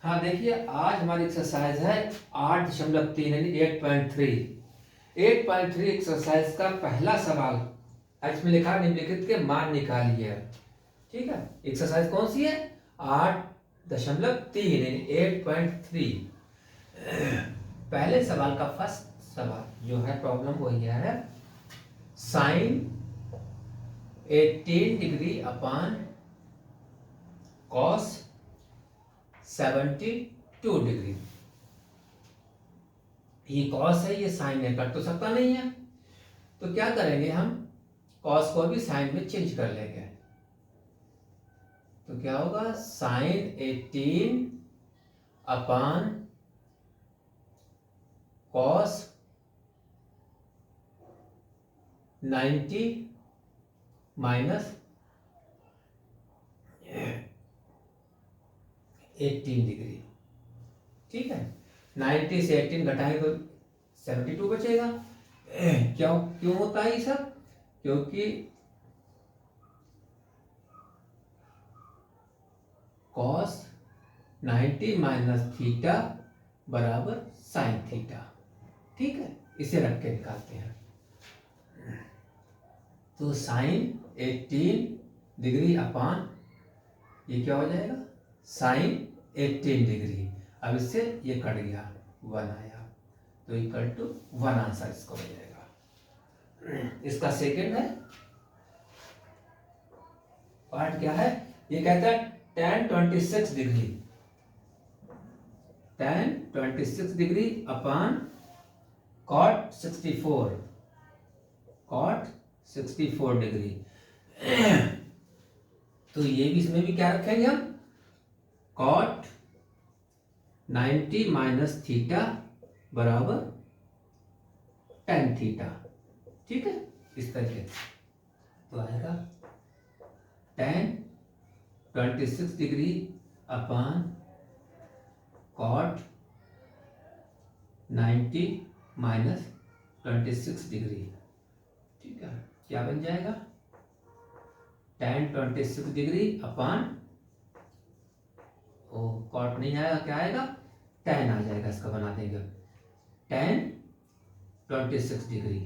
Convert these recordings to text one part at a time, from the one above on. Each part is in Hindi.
हाँ देखिए, आज हमारी एक्सरसाइज है 8.3 यानी 8.3 एक्सरसाइज का पहला सवाल। इसमें लिखा निम्नलिखित के मान निकालिए। ठीक है, एक्सरसाइज कौन सी है? 8.3 यानी 8.3। पहले सवाल का फर्स्ट सवाल जो है प्रॉब्लम वो यह है, sine 18 degree upon cos 72 degree. ये कॉस है, ये साइन है, कट तो सकता नहीं है, तो क्या करेंगे हम, कॉस को भी साइन में चेंज कर लेंगे। तो क्या होगा, sine 18 upon cos 90 minus 18 degree. ठीक है, 90 से 18 घटाएंगे तो 72 बचेगा। क्यों होता है ये सब? क्योंकि cos 90 माइनस थीटा बराबर साइन थीटा। ठीक है, इसे रख के निकालते हैं। तो साइन 18 डिग्री अपान ये क्या हो जाएगा, साइन 18 डिग्री। अब इससे ये कट गया, 1 आया, तो इक्वल टू 1 आंसर इसको हो जाएगा। इसका सेकंड है पार्ट, क्या है ये, कहता है tan 26 डिग्री, tan 26 डिग्री अपान cot 64, cot 64 डिग्री। तो ये भी, इसमें भी क्या रखेंगे हम, cot 90 माइनस थीटा बराबर tan थीटा। ठीक है, इस तरीके से तो आएगा tan 26 डिग्री अपान cot 90 माइनस 26 डिग्री। ठीक है, क्या बन जाएगा, tan 26 डिग्री अपान, ओ cot नहीं आएगा, क्या आएगा, tan आ जाएगा, इसका बना देंगे tan 26 डिग्री।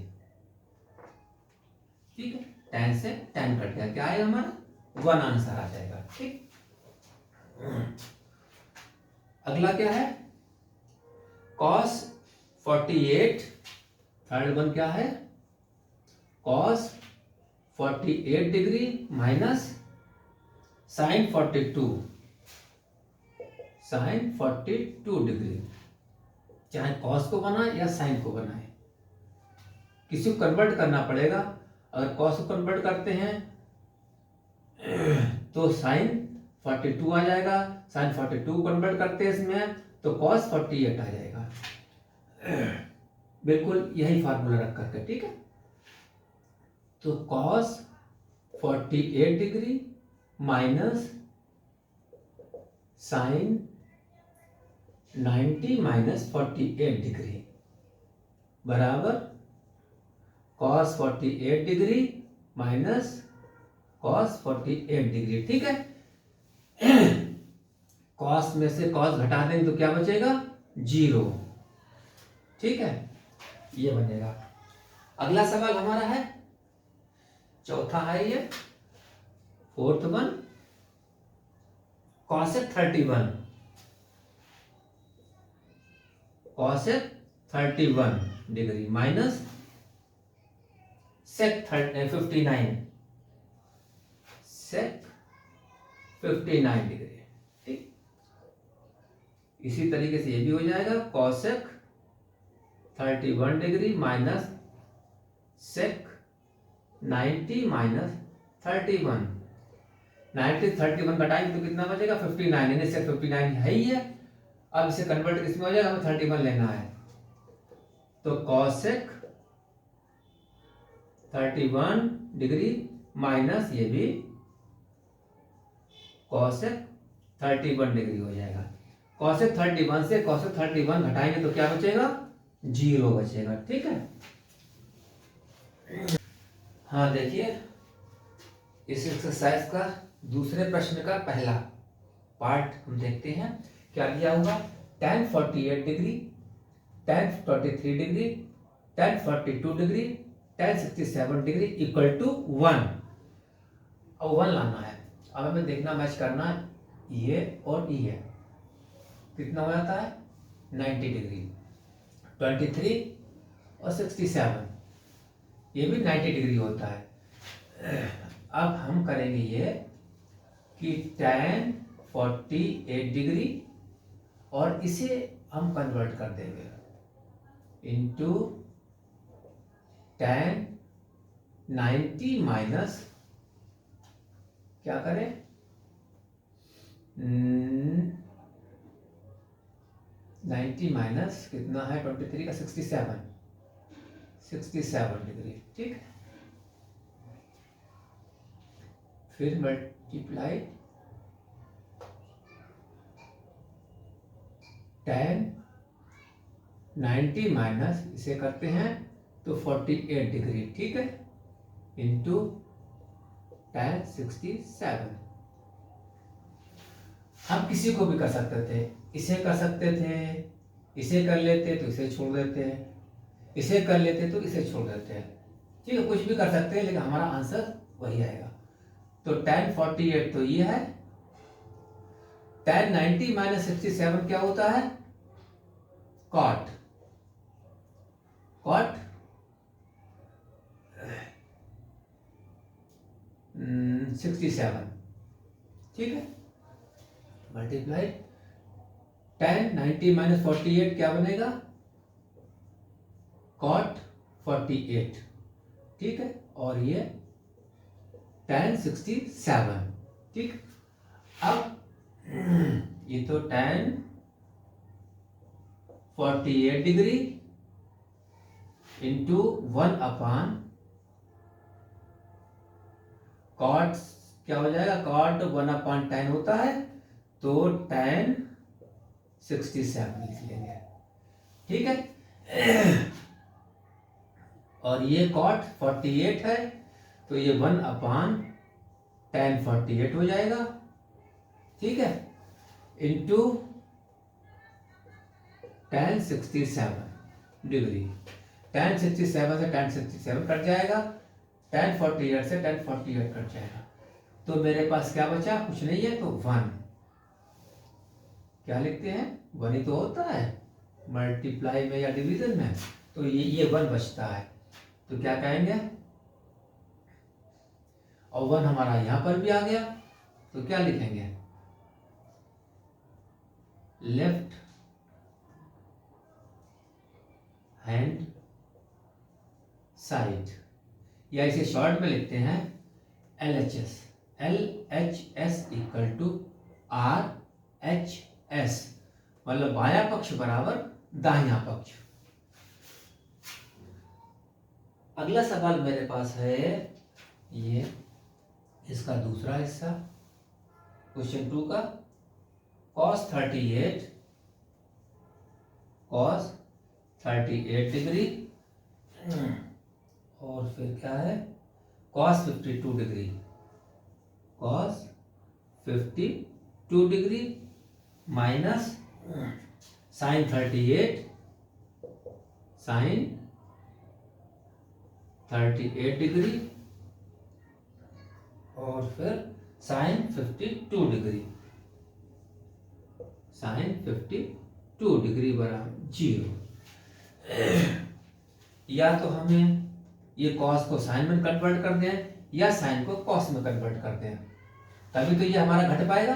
ठीक है, tan से tan कट गया, क्या आएगा हमारा, 1 आंसर आ जाएगा। ठीक, अगला क्या है, cos 48, थर्ड वन क्या है, cos 48 डिग्री माइनस साइन 42, साइन 42 डिग्री। चाहे cos को बनाए या साइन को बनाए, किसी को कन्वर्ट करना पड़ेगा। अगर cos को कन्वर्ट करते हैं तो साइन 42 आ जाएगा, साइन 42 कन्वर्ट करते हैं इसमें तो cos 48 आ जाएगा। बिल्कुल यही फार्मूला रख करके। ठीक है, तो cos 48 degree minus sine 90 minus 48 degree बराबर cos 48 degree minus cos 48 degree. ठीक है, cos में से cos घटा देंगे तो क्या बचेगा, 0। ठीक है, ये बनेगा। अगला सवाल हमारा है, चौथा है ये, fourth one, cosec 31, cosec 31 degree minus sec 59, sec 59 degree. ठीक, इसी तरीके से ये भी हो जाएगा, cosec 31 degree minus sec 90 minus 31। 90 31 घटाएंगे तो कितना बचेगा, 59, यानी sec 59 है ही है। अब इसे कन्वर्ट किसमें हो जाएगा, हमें 31 लेना है, तो cosec 31 डिग्री माइनस ये भी cosec 31 डिग्री हो जाएगा। cosec 31 से cosec 31 घटाएंगे तो क्या बचेगा, 0 बचेगा। ठीक है, हाँ देखिए, इस एक्सरसाइज का दूसरे प्रश्न का पहला पार्ट हम देखते हैं। क्या दिया होगा, tan 48 degree, tan 23 degree, tan 42 degree, tan 67 degree equal to 1। अब 1 लाना है। अब हमें देखना मैच करना ये और ये कितना हो जाता है 90 डिग्री, 23 और 67 ये भी 90 डिग्री होता है। अब हम करेंगे ये कि tan 48 डिग्री और इसे हम कन्वर्ट कर देंगे इनटू tan 90 माइनस क्या करें 90 माइनस कितना है 23 का 67 डिग्री, ठीक है। फिर मल्टीप्लाई tan 90 माइनस इसे करते हैं तो 48 डिग्री, ठीक है, इंटू tan 67। हम किसी को भी कर सकते थे, इसे कर सकते थे, इसे कर लेते तो इसे छोड़ देते हैं, इसे कर लेते तो इसे छोड़ देते हैं, ठीक है, कुछ भी कर सकते हैं लेकिन हमारा आंसर वही आएगा। तो tan 48 तो ये है, tan 90 माइनस 67 क्या होता है cot 67, ठीक है, मल्टीप्लाई tan 90 माइनस 48 क्या बनेगा cot 48, ठीक है, और ये tan 67, ठीक। अब ये तो tan 48 डिग्री इंटू 1 अपान कॉट क्या हो जाएगा, कॉट 1 अपान tan होता है तो tan 67 लिख लेंगे, ठीक है। और ये कॉट 48 है तो ये 1 अपान tan 48 हो जाएगा, ठीक है, इंटू tan 67 डिग्री, tan 67 से tan 67 कट जाएगा, tan 48 से tan 48 कट जाएगा, तो मेरे पास क्या बचा, कुछ नहीं है तो 1। क्या लिखते हैं 1 ही तो होता है मल्टीप्लाई में या डिवीजन में, तो ये 1 बचता है, तो क्या कहेंगे, और 1 हमारा यहां पर भी आ गया तो क्या लिखेंगे, लेफ्ट हैंड साइड, या इसे शॉर्ट में लिखते हैं LHS इक्वल टू RHS, मतलब बायां पक्ष बराबर दाहिना पक्ष। अगला सवाल मेरे पास है ये इसका दूसरा हिस्सा क्वेश्चन 2 का, cos 38 डिग्री और फिर क्या है cos 52 degree, cos 52 degree minus sin 38 degree और फिर sin 52 डिग्री, sin 52 डिग्री बराबर 0। या तो हमें ये cos को sin में कन्वर्ट कर दें या sin को cos में कन्वर्ट कर दें, तभी तो ये हमारा घट पाएगा,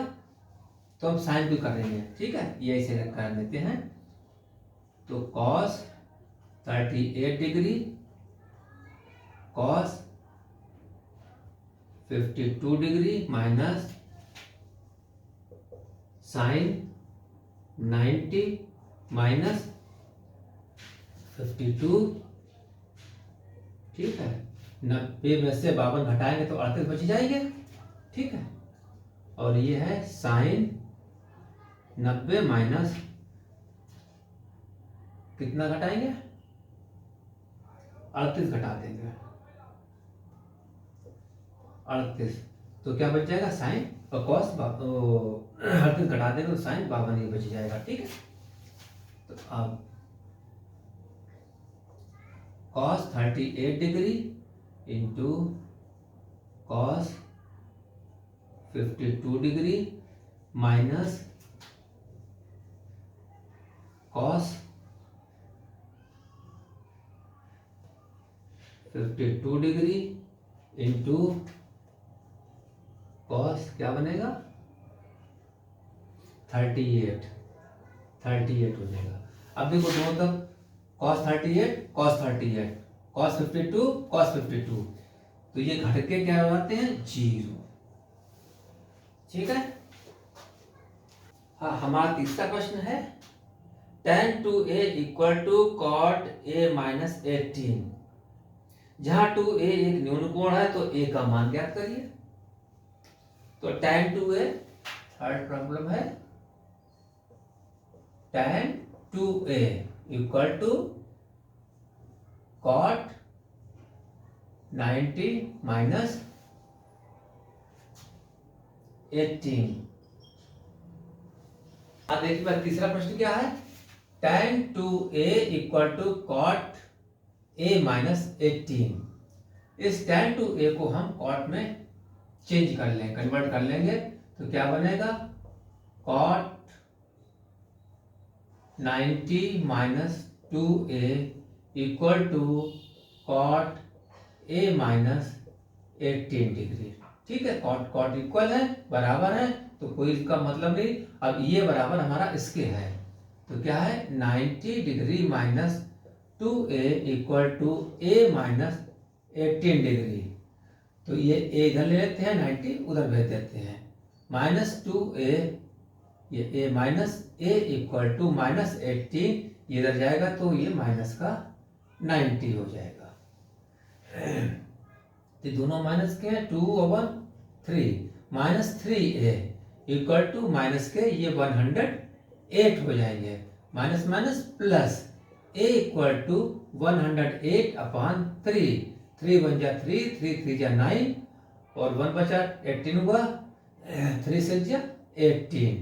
तो हम sin भी कर देंगे, ठीक है, ये इसे कर देते हैं, तो cos 38 degree cos 52 degree minus sin 90 minus 52, ठीक है, 90 में से 52 घटाएंगे तो 38 बच जाएंगे, ठीक है, और ये है sin 90 माइनस कितना घटाएंगे 38 घटा देंगे 38, तो क्या बच जाएगा sin और कॉस हर दिन घटा देंगे तो साइन 52 ही बच जाएगा। ठीक है, तो अब cos 38 degree into cos 52 degree minus cos 52 degree into cos क्या बनेगा 38 बनेगा। अब देखो दोनों तरफ कॉस 38 कॉस 38 कॉस 52 कॉस 52, तो ये घट के क्या हो जाते हैं 0। ठीक है, हाँ हमारा तीसरा प्रश्न है tan 2a equal to cot a minus 18। जहां 2a एक न्यून कोण है तो a का मान ज्ञात करिए। तो tan 2a थर्ड प्रॉब्लम है tan 2a equal to cot 90 minus 18। अब देखिए तीसरा प्रश्न क्या है tan 2a equal to cot a minus 18। इस tan 2a को हम कॉट में चेंज कर लेंगे, कन्वर्ट कर लेंगे, तो क्या बनेगा cot 90 minus 2a equal to cot a minus 18 degree. ठीक है, कॉट कॉट इक्वल है, बराबर है, तो कोई इसका मतलब नहीं। अब ये बराबर हमारा इसके है, तो क्या है 90 degree minus 2a equal to a minus 18 degree. तो ये a इधर ले लेते हैं, 90 उधर भेज देते हैं, माइनस 2a, ये a minus a equal to minus 18, ये इधर जाएगा तो ये माइनस का 90 हो जाएगा। तो दोनों माइनस के हैं, 2/3 minus 3a equal to minus के ये 108 हो जाएंगे, minus minus plus a equal to 108/3, 3 1 जा 3, 3 3 जा 9 और 1 बचा 18 हुआ, 3 6 जा 18।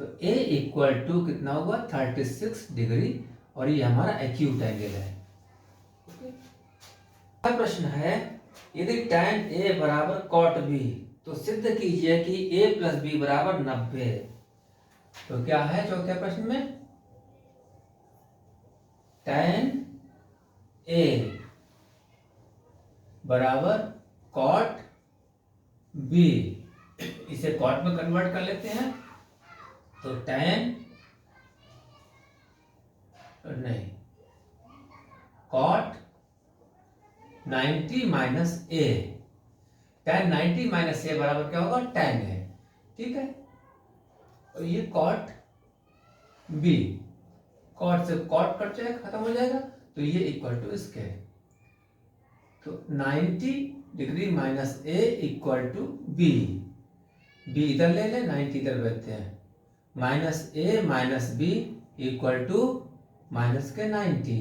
तो a इक्वल टू कितना होगा 36 डिग्री, और ये हमारा एक्यूट एंगल है। प्रश्न है यदि tan a बराबर cot b तो सिद्ध कीजिए कि a प्लस b बराबर 90। तो क्या है चौथे प्रश्न में tan a बराबर cot b, इसे cot में कन्वर्ट कर लेते हैं, तो tan नहीं cot 90 minus a, tan 90 minus a बराबर क्या होगा tan है। ठीक है, और ये cot b, cot से cot कट जाएगा, खत्म हो जाएगा, तो ये इक्वल टू इसके, तो 90 degree minus a equal to b, b इधर ले ले, 90 इधर बैठते हैं, माइनस a माइनस b इक्वल टू माइनस के 90।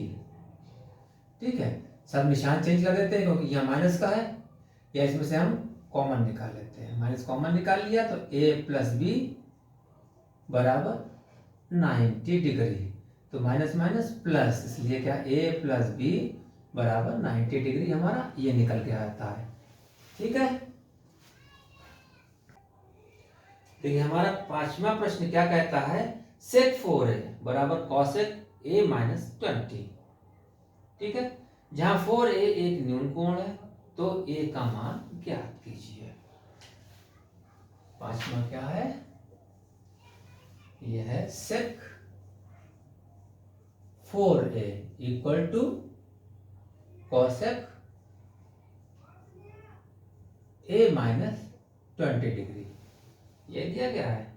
ठीक है, सब निशान चेंज कर देते हैं क्योंकि यहाँ माइनस का है, या इसमें से हम कॉमन निकाल लेते हैं, माइनस कॉमन निकाल लिया तो a प्लस बी बराबर 90 डिग्री, तो माइनस माइनस प्लस, इसलिए क्या a प्लस बी बराबर 90 डिग्री हमारा ये निकल के आता है। ठीक है, देखिए हमारा पांचवा प्रश्न क्या कहता है sec 4a बराबर cosec a माइनस 20। ठीक है, जहां 4a एक न्यून कोण है तो a का मान ज्ञात कीजिए। पांचवा क्या है, यह है sec 4a equal to cosec a minus 20 degree, ये दिया गया है।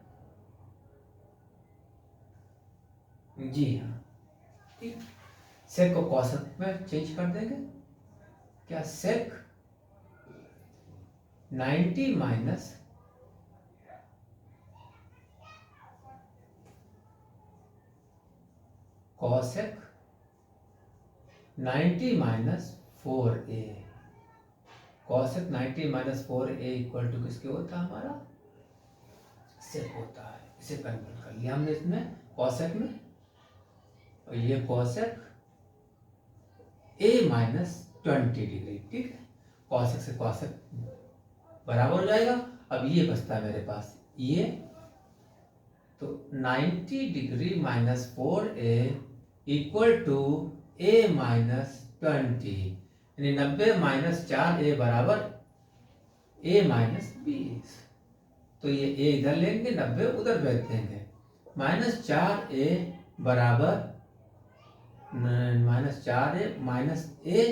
जी हाँ, ठीक, सेक को कॉसेक में चेंज कर देंगे, क्या sec 90 minus cosec 90 minus 4a cosec 90 minus 4a equal to किसके होता है हमारा सेक होता है। इसे कन्वर्ट कर लिया हमने इसमें कॉसेक में, और ये कॉसेक a माइनस 20 डिग्री, ठीक है। कॉसेक से कॉसेक बराबर हो जाएगा। अब ये बचता है मेरे पास ये, तो 90 degree minus 4a equal to a minus 20, यानी 90 माइनस 4a बराबर a माइनस 20। तो ये a इधर लेंगे, 90 उधर भेज देंगे। माइनस 4a बराबर माइनस 4a माइनस a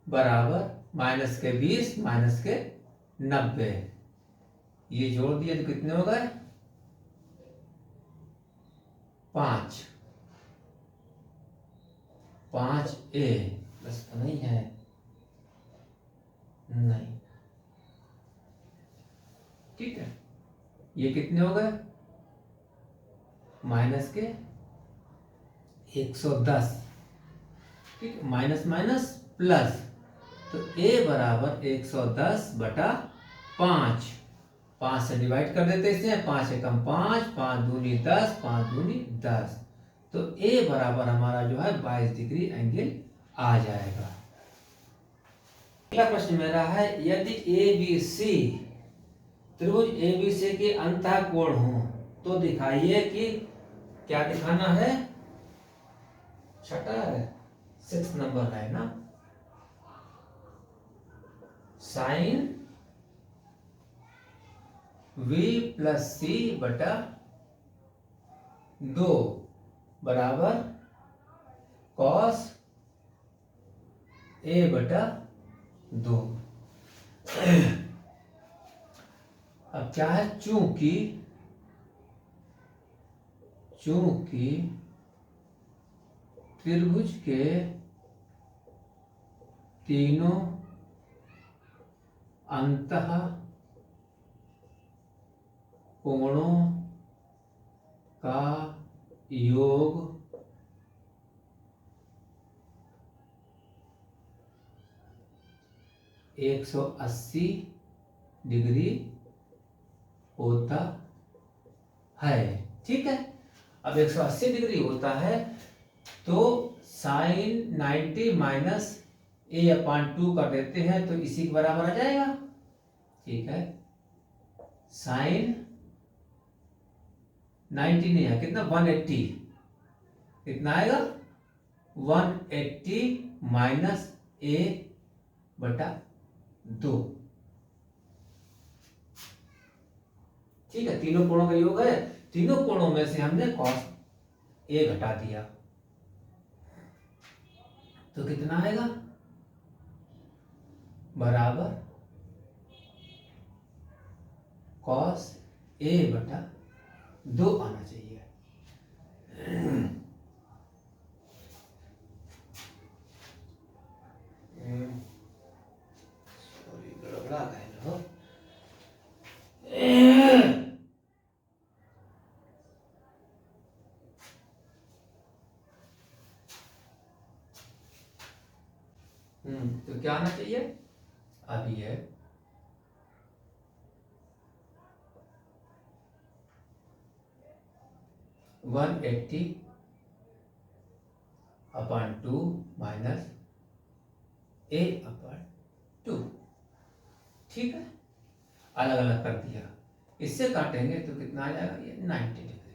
बराबर माइनस के 20 माइनस के 90, ये जोड़ दिए तो कितने हो गए 5 5a बस तो नहीं है, नहीं, ठीक है। ये कितने हो गए माइनस के 110, ठीक, माइनस माइनस प्लस, तो a बराबर 110 बटा 5, 5 से डिवाइड कर देते इसे, 5 एकम 5, 5 दूनी 10, 5 दूनी 10, तो a बराबर हमारा जो है 22 डिग्री एंगल आ जाएगा। अगला प्रश्न मेरा है, यदि ABC त्रिभुज ABC के अंतः कोण हो तो दिखाइए कि क्या दिखाना है, छठा है 6 नंबर है ना, साइन V प्लस C बटा 2 बराबर कॉस A बटा 2। अब क्या है, चूंकि त्रिभुज के तीनों अंतः कोणों का योग 180 डिग्री होता है, ठीक है। अब 180 डिग्री होता है तो साइन 90 माइनस a/2 कर देते हैं तो इसी के बराबर आ जाएगा, ठीक है। साइन 90 नहीं है, कितना 180, कितना आएगा 180 माइनस a बटा 2, ठीक है। तीनों कोणों का योग है, तीनों कोणों में से हमने cos a घटा दिया तो कितना आएगा बराबर cos a बटा 2 आना चाहिए। सॉरी गड़बड़ा गए हो। तो क्या आना चाहिए, अभी है 180/2 माइनस a/2, ठीक है। अलग अलग कर दिया, इससे काटेंगे तो कितना आ जाएगा, ये 90 डिग्री,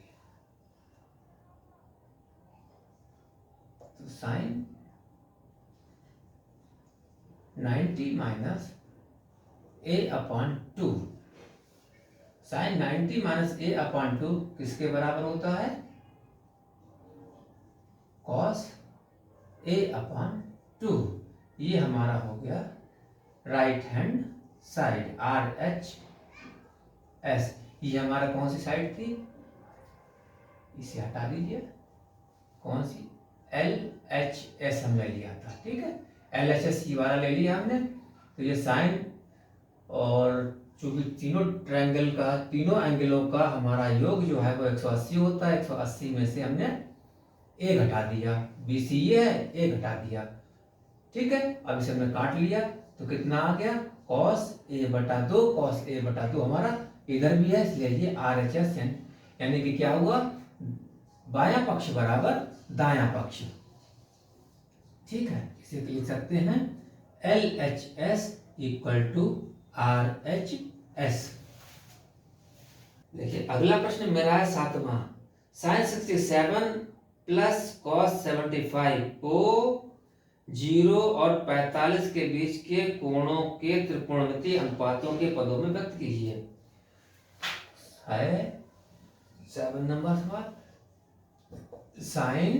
तो sign 90 minus a/2, sign 90 minus a/2 किसके बराबर होता है, cos a/2। ये हमारा हो गया राइट हैंड साइड RHS। ये हमारा कौन सी साइड थी, इसे हटा दीजिए, कौन सी LHS हमने लिया था, ठीक है। LHS ये वाला ले लिया हमने, तो ये साइन, और चूंकि तीनों ट्रायंगल का, तीनों एंगलों का हमारा योग जो है वो 180 होता है, 180 में से हमने a घटा दिया, BC ये है, a घटा दिया, ठीक है। अब इसे हमने काट लिया तो कितना आ गया कॉस ए बटा 2, कॉस ए बटा 2 हमारा इधर भी है, इसलिए ये RHS यानी कि क्या हुआ, बायां पक्ष बराबर दायां पक्ष। ठीक है, इसे लिख सकते हैं LHS इक्वल टू RHS। देखिए अगला प्रश्न मेरा है 7वां, sin 67 प्लस कॉस 75 को 0 और 45 के बीच के कोणों के त्रिकोणमितीय अनुपातों के पदों में व्यक्त कीजिए। है 7 नंबर सवाल, sin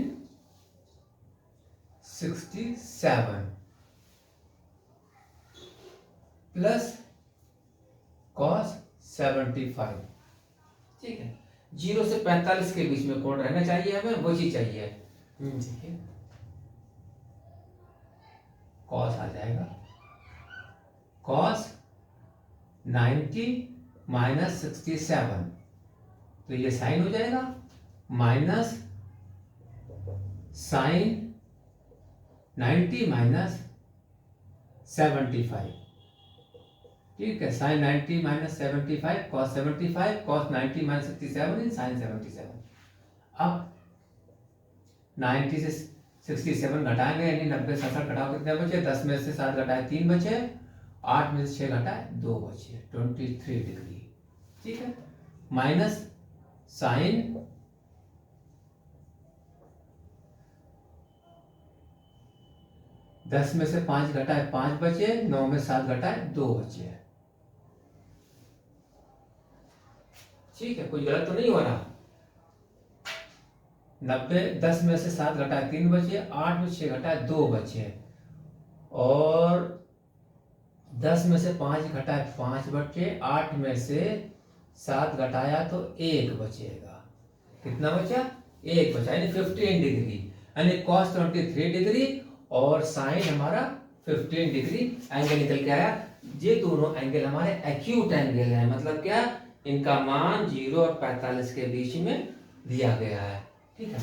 67 प्लस कॉस 75। ठीक है, 0 से 45 के बीच में कोण रहना चाहिए, हमें वो चीज चाहिए। देखिए कॉस आ जाएगा, कॉस 90 माइनस 67, तो ये साइन हो जाएगा माइनस साइन 90 माइनस 75। ठीक है, sine 90 minus 75 cos 75 cos 90 minus 67 इन साइन 77। अब 90 से 67 घटाएंगे यानी 90 से 67 घटाओ कितने बचे, 10 में से 7 घटाए 3 बचे, 8 में से 6 घटाए 2 बचे, 23 डिग्री। ठीक है, माइनस साइन 10 में से 5 घटाए 5 बचे, 9 में 7 घटाए 2 बचे। ठीक है, कोई गलत तो नहीं हो रहा। 90 10 में से 7 घटाए 3 बचे, 8 में 6 घटाए 2 बचे, और 10 में से 5 घटाए 5 बचे, 8 में से 7 घटाया तो 1 बचेगा। कितना बचा, 1 बचा, यानी 15 डिग्री, यानी कॉस 23 डिग्री और साइन हमारा 15 डिग्री एंगल निकल के आया। ये दोनों एंगल हमारे एक्यूट एंगल है, मतलब क्या, इनका मान 0 और 45 के बीच में दिया गया है। ठीक है।